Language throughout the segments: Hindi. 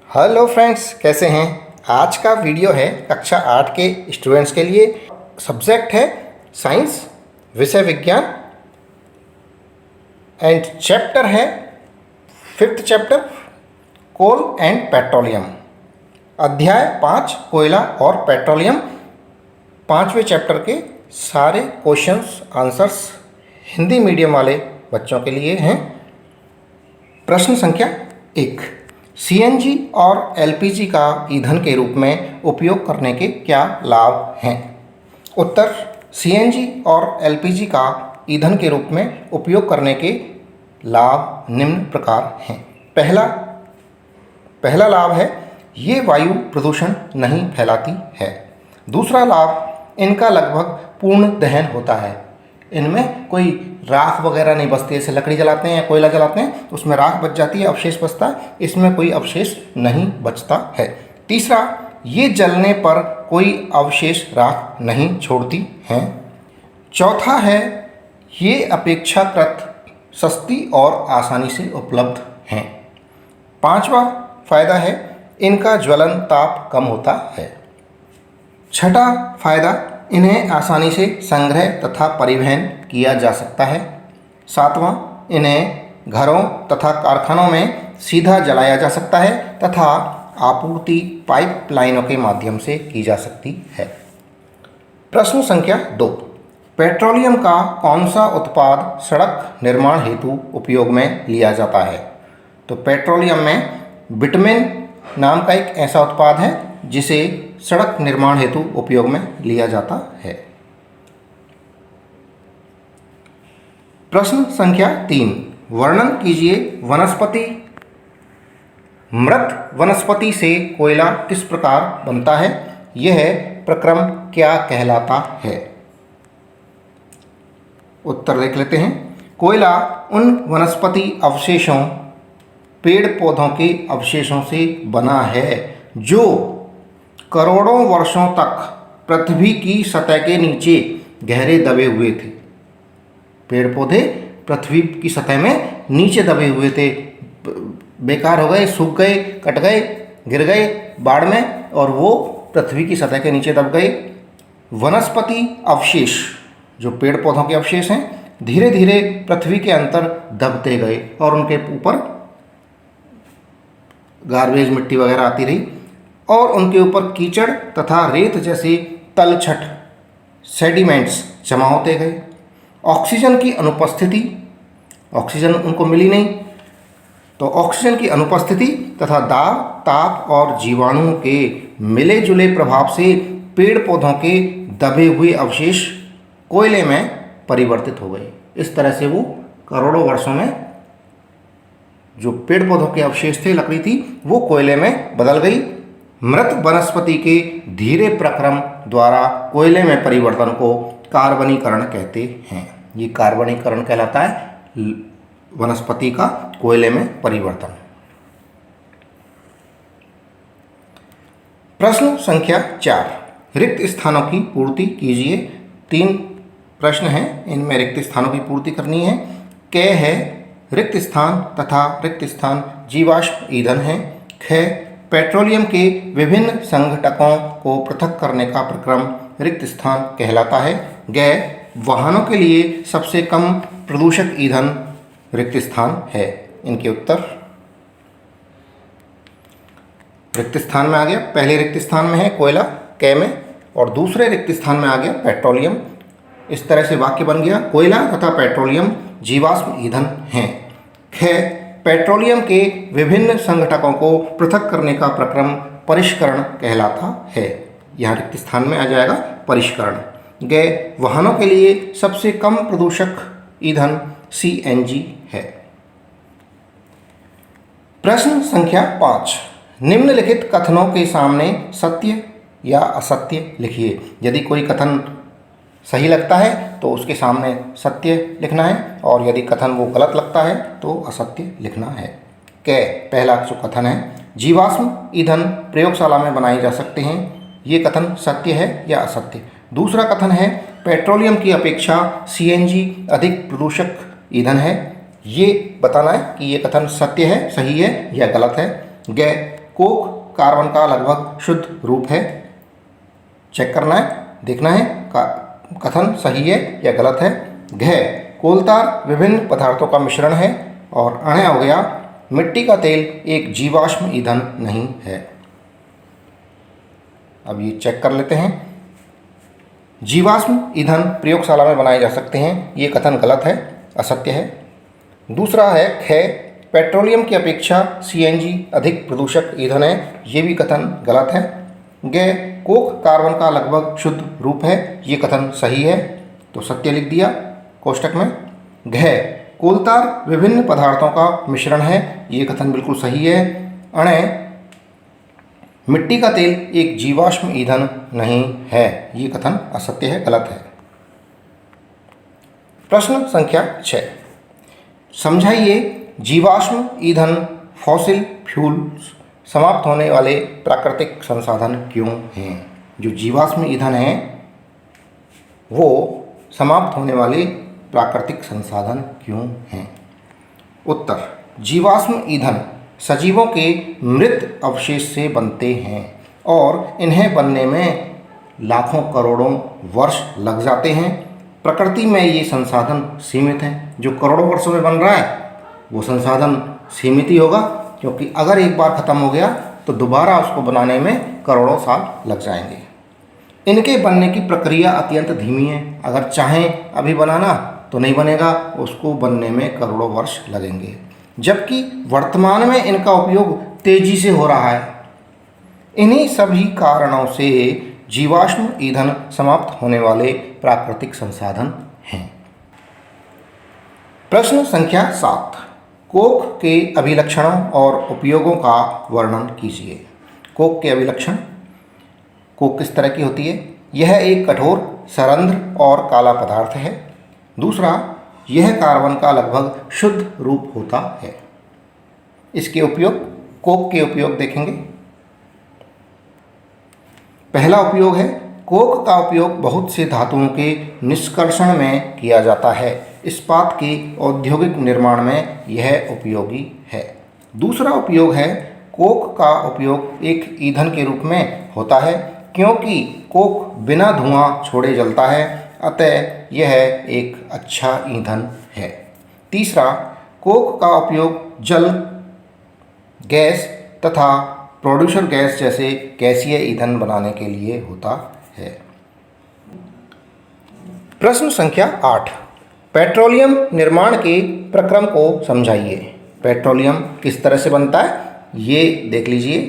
हेलो फ्रेंड्स, कैसे हैं। आज का वीडियो है कक्षा 8 के स्टूडेंट्स के लिए। सब्जेक्ट है साइंस, विषय विज्ञान एंड चैप्टर है 5th chapter coal and petroleum. अध्याय 5 कोयला और पेट्रोलियम। 5वें चैप्टर के सारे क्वेश्चंस आंसर्स हिंदी मीडियम वाले बच्चों के लिए हैं। प्रश्न संख्या 1, सीएनजी और एलपीजी का ईंधन के रूप में उपयोग करने के क्या लाभ हैं। उत्तर, सीएनजी और एलपीजी का ईंधन के रूप में उपयोग करने के लाभ निम्न प्रकार हैं। पहला लाभ है ये वायु प्रदूषण नहीं फैलाती है। दूसरा लाभ, इनका लगभग पूर्ण दहन होता है। इनमें कोई राख वगैरह नहीं बचती। जैसे लकड़ी जलाते हैं या कोयला जलाते हैं तो उसमें राख बच जाती है, अवशेष बचता है। इसमें कोई अवशेष नहीं बचता है। तीसरा, ये जलने पर कोई अवशेष राख नहीं छोड़ती हैं। चौथा है ये अपेक्षाकृत सस्ती और आसानी से उपलब्ध हैं। पांचवा फायदा है इनका ज्वलन ताप कम होता है। छठा फायदा, इन्हें आसानी से संग्रह तथा परिवहन किया जा सकता है। सातवां, इन्हें घरों तथा कारखानों में सीधा जलाया जा सकता है तथा आपूर्ति पाइपलाइनों के माध्यम से की जा सकती है। प्रश्न संख्या 2, पेट्रोलियम का कौन सा उत्पाद सड़क निर्माण हेतु उपयोग में लिया जाता है। तो पेट्रोलियम में बिटुमेन नाम का एक ऐसा उत्पाद है जिसे सड़क निर्माण हेतु उपयोग में लिया जाता है। प्रश्न संख्या 3, वर्णन कीजिए मृत वनस्पति से कोयला किस प्रकार बनता है। यह प्रक्रम क्या कहलाता है। उत्तर देख लेते हैं। कोयला उन वनस्पति अवशेषों, पेड़ पौधों के अवशेषों से बना है जो करोड़ों वर्षों तक पृथ्वी की सतह के नीचे गहरे दबे हुए थे। पेड़ पौधे पृथ्वी की सतह में नीचे दबे हुए थे, बेकार हो गए, सूख गए, कट गए, गिर गए बाढ़ में, और वो पृथ्वी की सतह के नीचे दब गए। वनस्पति अवशेष, जो पेड़ पौधों के अवशेष हैं, धीरे धीरे पृथ्वी के अंदर दबते गए और उनके ऊपर गार्बेज मिट्टी वगैरह आती रही और उनके ऊपर कीचड़ तथा रेत जैसे तलछट सेडिमेंट्स जमा होते गए। ऑक्सीजन की अनुपस्थिति, ऑक्सीजन उनको मिली नहीं, तो ऑक्सीजन की अनुपस्थिति तथा दाब, ताप और जीवाणुओं के मिले जुले प्रभाव से पेड़ पौधों के दबे हुए अवशेष कोयले में परिवर्तित हो गए। इस तरह से वो करोड़ों वर्षों में जो पेड़ पौधों के अवशेष थे, लकड़ी थी, वो कोयले में बदल गई। मृत वनस्पति के धीरे प्रक्रम द्वारा कोयले में परिवर्तन को कार्बनीकरण कहते हैं। ये कार्बनीकरण कहलाता है, वनस्पति का कोयले में परिवर्तन। प्रश्न संख्या 4, रिक्त स्थानों की पूर्ति कीजिए। 3 प्रश्न हैं, इनमें रिक्त स्थानों की पूर्ति करनी है। क है रिक्त स्थान तथा रिक्त स्थान जीवाश्म ईंधन है। ख, पेट्रोलियम के विभिन्न संघटकों को पृथक करने का प्रक्रम रिक्त स्थान कहलाता है। ग, वाहनों के लिए सबसे कम प्रदूषक ईंधन रिक्त स्थान है। इनके उत्तर रिक्त स्थान में आ गया। पहले रिक्त स्थान में है कोयला, क में, और दूसरे रिक्त स्थान में आ गया पेट्रोलियम। इस तरह से वाक्य बन गया, कोयला तथा पेट्रोलियम जीवाश्म ईंधन हैं। ख, पेट्रोलियम के विभिन्न संघटकों को पृथक करने का प्रक्रम परिष्करण कहलाता है। यहाँ रिक्त स्थान में आ जाएगा परिष्करण। ग, वाहनों के लिए सबसे कम प्रदूषक ईंधन सीएनजी है। प्रश्न संख्या 5, निम्नलिखित कथनों के सामने सत्य या असत्य लिखिए। यदि कोई कथन सही लगता है तो उसके सामने सत्य लिखना है, और यदि कथन वो गलत लगता है तो असत्य लिखना है। क, पहला जो कथन है, जीवाश्म ईंधन प्रयोगशाला में बनाए जा सकते हैं। ये कथन सत्य है या असत्य। दूसरा कथन है, पेट्रोलियम की अपेक्षा सीएनजी अधिक प्रदूषक ईंधन है। ये बताना है कि ये कथन सत्य है, सही है या गलत है। ग, कोक कार्बन का लगभग शुद्ध रूप है। चेक करना है, देखना है कथन सही है या गलत है। घ कोलतार विभिन्न पदार्थों का मिश्रण है। और अण हो गया मिट्टी का तेल एक जीवाश्म ईंधन नहीं है। अब ये चेक कर लेते हैं। जीवाश्म ईंधन प्रयोगशाला में बनाए जा सकते हैं, ये कथन गलत है, असत्य है। दूसरा है ख पेट्रोलियम की अपेक्षा सीएनजी अधिक प्रदूषक ईंधन है, ये भी कथन गलत है। ग कोक कार्बन का लगभग शुद्ध रूप है, ये कथन सही है, तो सत्य लिख दिया कोष्टक में। घ कोलतार विभिन्न पदार्थों का मिश्रण है, ये कथन बिल्कुल सही है। अण मिट्टी का तेल एक जीवाश्म ईंधन नहीं है, ये कथन असत्य है, गलत है। प्रश्न संख्या 6, समझाइए जीवाश्म ईंधन फॉसिल फ्यूल्स समाप्त होने वाले प्राकृतिक संसाधन क्यों हैं। जो जीवाश्म ईंधन हैं वो समाप्त होने वाले प्राकृतिक संसाधन क्यों हैं। उत्तर, जीवाश्म ईंधन सजीवों के मृत अवशेष से बनते हैं और इन्हें बनने में लाखों करोड़ों वर्ष लग जाते हैं। प्रकृति में ये संसाधन सीमित हैं। जो करोड़ों वर्षों में बन रहा है वो संसाधन सीमित ही होगा, क्योंकि अगर एक बार ख़त्म हो गया तो दोबारा उसको बनाने में करोड़ों साल लग जाएंगे। इनके बनने की प्रक्रिया अत्यंत धीमी है। अगर चाहें अभी बनाना तो नहीं बनेगा, उसको बनने में करोड़ों वर्ष लगेंगे। जबकि वर्तमान में इनका उपयोग तेजी से हो रहा है। इन्हीं सभी कारणों से जीवाश्म ईंधन समाप्त होने वाले प्राकृतिक संसाधन हैं। प्रश्न संख्या 7, कोक के अभिलक्षणों और उपयोगों का वर्णन कीजिए। कोक के अभिलक्षण। कोक किस तरह की होती है। यह एक कठोर सरंध्र और काला पदार्थ है। दूसरा, यह कार्बन का लगभग शुद्ध रूप होता है। इसके उपयोग, कोक के उपयोग देखेंगे। पहला उपयोग है, कोक का उपयोग बहुत से धातुओं के निष्कर्षण में किया जाता है। इस्पात के औद्योगिक निर्माण में यह उपयोगी है। दूसरा उपयोग है, कोक का उपयोग एक ईंधन के रूप में होता है, क्योंकि कोक बिना धुआं छोड़े जलता है, अतः यह एक अच्छा ईंधन है। तीसरा, कोक का उपयोग जल, गैस तथा प्रोड्यूसर गैस जैसे गैसीय ईंधन बनाने के लिए होता है। प्रश्न संख्या 8, पेट्रोलियम निर्माण के प्रक्रम को समझाइए। पेट्रोलियम किस तरह से बनता है ये देख लीजिए।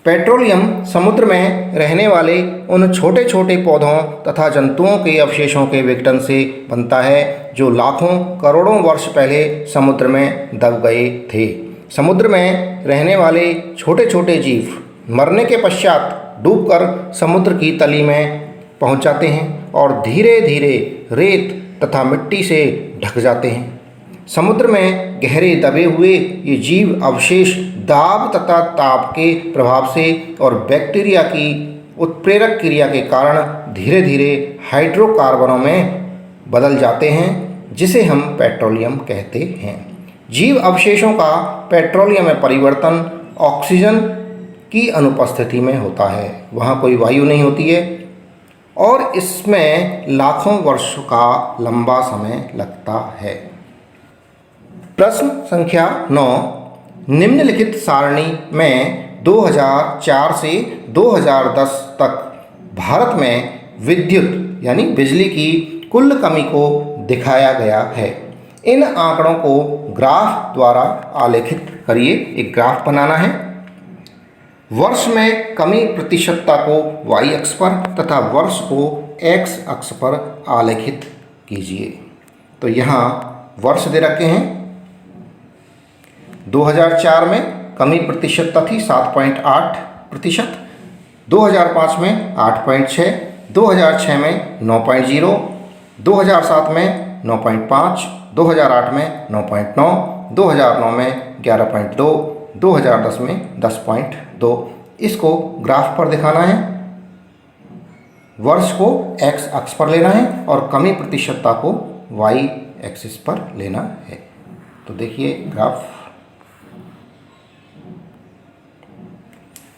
पेट्रोलियम समुद्र में रहने वाले उन छोटे छोटे पौधों तथा जंतुओं के अवशेषों के विघटन से बनता है, जो लाखों करोड़ों वर्ष पहले समुद्र में दब गए थे। समुद्र में रहने वाले छोटे छोटे जीव मरने के पश्चात डूबकर समुद्र की तली में पहुंच जाते हैं और धीरे धीरे रेत तथा मिट्टी से ढक जाते हैं। समुद्र में गहरे दबे हुए ये जीव अवशेष दाब तथा ताप के प्रभाव से और बैक्टीरिया की उत्प्रेरक क्रिया के कारण धीरे धीरे हाइड्रोकार्बनों में बदल जाते हैं, जिसे हम पेट्रोलियम कहते हैं। जीव अवशेषों का पेट्रोलियम में परिवर्तन ऑक्सीजन की अनुपस्थिति में होता है। वहाँ कोई वायु नहीं होती है और इसमें लाखों वर्षों का लंबा समय लगता है। प्रश्न संख्या 9, निम्नलिखित सारणी में 2004 से 2010 तक भारत में विद्युत यानी बिजली की कुल कमी को दिखाया गया है। इन आंकड़ों को ग्राफ द्वारा आलेखित करिए। एक ग्राफ बनाना है। वर्ष में कमी प्रतिशतता को y अक्ष पर तथा वर्ष को x अक्ष पर आलेखित कीजिए। तो यहाँ वर्ष दे रखे हैं। 2004 में कमी प्रतिशतता थी 7.8%, 2005 में 8.6, 2006 में 9.0, 2007 में 9.5, 2008 में 9.9, 2009 में 11.2, 2010 में 10.2। इसको ग्राफ पर दिखाना है। वर्ष को x अक्ष पर लेना है और कमी प्रतिशतता को y एक्सिस पर लेना है। तो देखिए ग्राफ,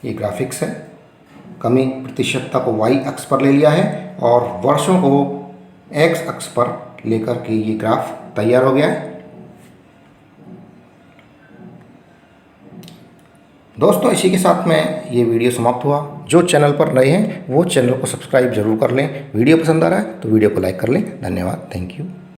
ये ग्राफिक्स है। कमी प्रतिशतता को वाई अक्ष पर ले लिया है और वर्षों को एक्स अक्ष पर लेकर के ये ग्राफ तैयार हो गया है। दोस्तों इसी के साथ में ये वीडियो समाप्त हुआ। जो चैनल पर नए हैं वो चैनल को सब्सक्राइब जरूर कर लें। वीडियो पसंद आ रहा है तो वीडियो को लाइक कर लें। धन्यवाद। Thank you.